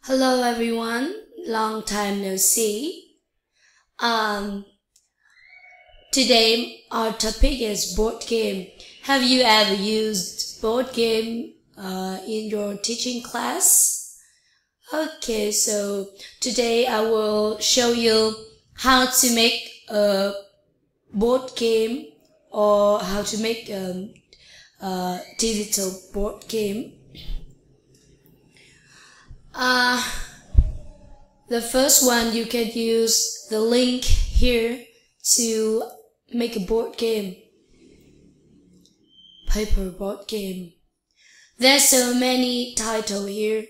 Hello everyone, long time no see. Today our topic is board game. Have you ever used board game in your teaching class? Okay, so today I will show you how to make a board game or how to make a digital board game. The first one, you can use the link here to make a board game, paper board game. There's so many titles here.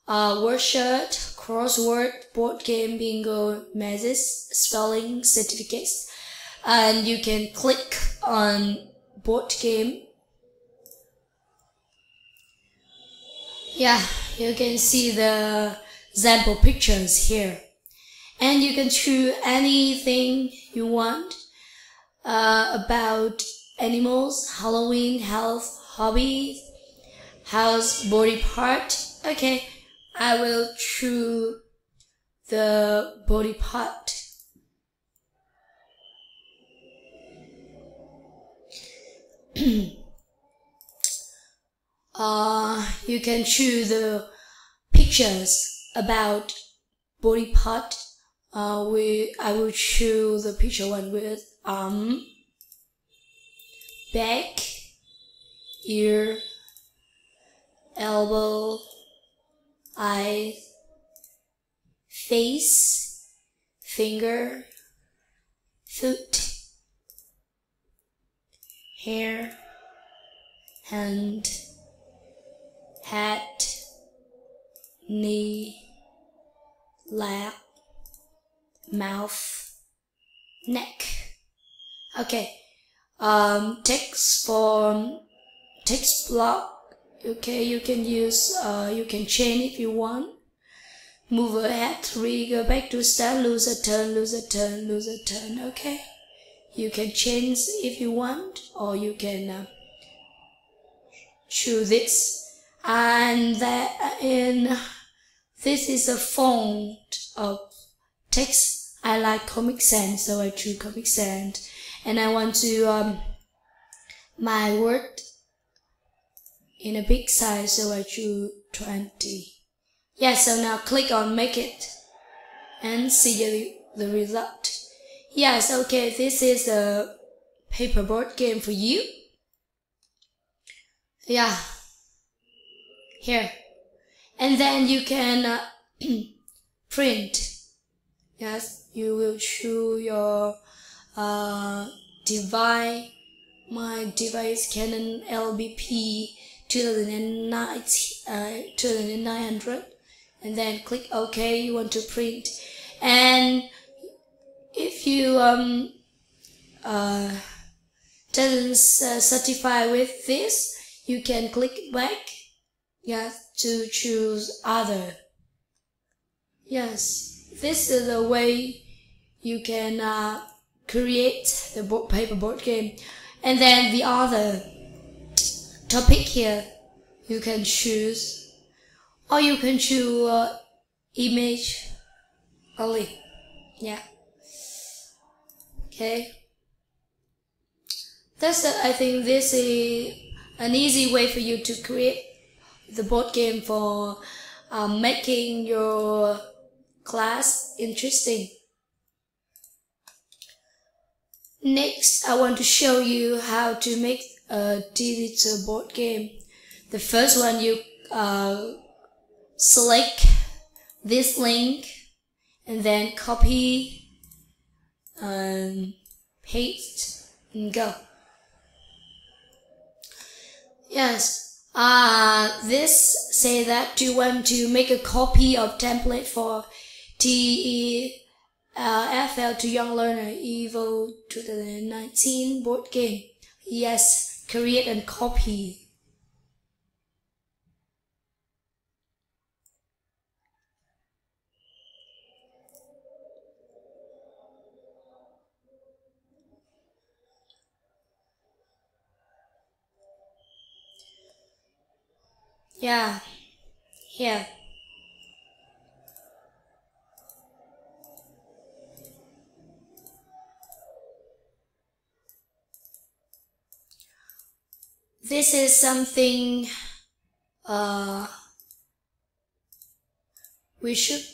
Word shirt, crossword, board game, bingo, mazes, spelling, certificates. And you can click on board game. Yeah, you can see the example pictures here. And you can choose anything you want about animals, Halloween, health, hobbies, house, body part. Okay, I will choose the body part. You can choose the pictures about body part. I will choose the picture one with arm, back, ear, elbow, eyes, face, finger, foot, hair, hand, head, knee, leg, mouth, neck. Okay. Text block. Okay, you can use, you can change if you want. Move ahead, 3, go back to start, lose a turn, lose a turn, lose a turn. Okay. You can change if you want, or you can choose this. And this is a font of text. I like Comic Sans, so I choose Comic Sans. And I want to my word in a big size, so I choose 20. Yeah, so now click on make it and see the result. Yes, okay, this is a paper board game for you. Yeah, here. And then you can print. Yes, you will choose your device. My device Canon LBP 2900, and then click OK. You want to print, and if you doesn't satisfy with this, you can click back. Yes, to choose other. Yes, this is the way you can create the paper board game. And then the other topic here, you can choose, or you can choose image only. Yeah. Okay. I think this is an easy way for you to create the board game for making your class interesting. Next, I want to show you how to make a digital board game. The first one, you select this link and then copy and paste and go. Yes, this say that you want to make a copy of template for TEFL to Young Learner EVO 2019 board game. Yes, create and copy. Yeah, here. this is something we should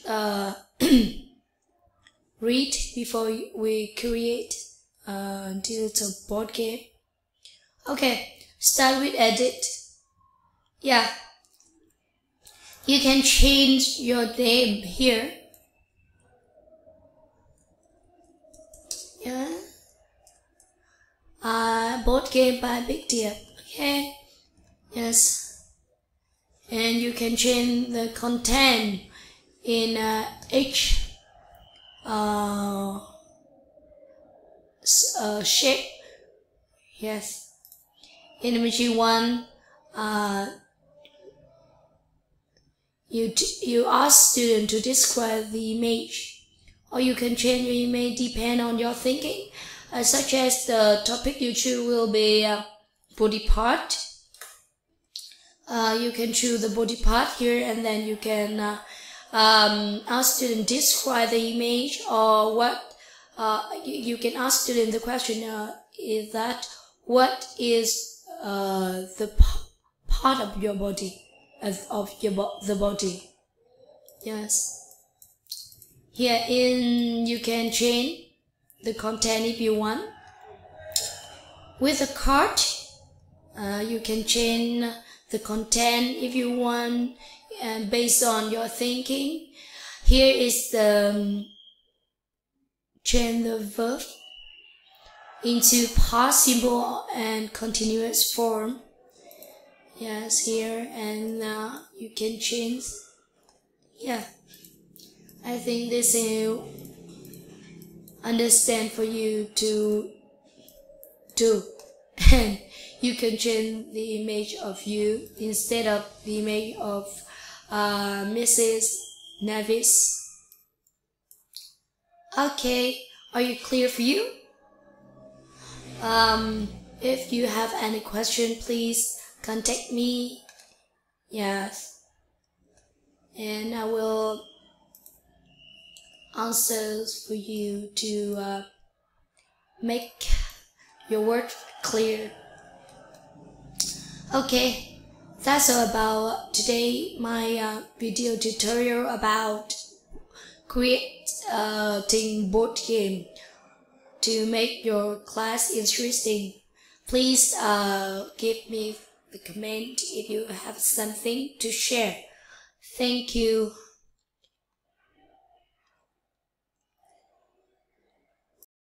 read before we create a digital board game. Okay, start with edit. Yeah, you can change your name here. Yeah, board game by Big Deer. Okay, yes, and you can change the content in each shape. Yes, in image one, you ask student to describe the image, or you can change your image depend on your thinking, such as the topic you choose will be body part. You can choose the body part here, and then you can ask student describe the image, or what you can ask student the question is that what is the part of your body, the body. Yes, here you can change the content if you want. With a card, you can change the content if you want, based on your thinking. Here is the change the verb into past simple and continuous form. Yes, here, and you can change. Yeah, I think this is understand for you to do. And you can change the image of you instead of the image of Mrs. Nevis. Okay, are you clear for you? If you have any question, please contact me. Yes, and I will answer for you to make your work clear. Okay, that's all about today, my video tutorial about creating board game to make your class interesting. Please give me the comment if you have something to share. Thank you.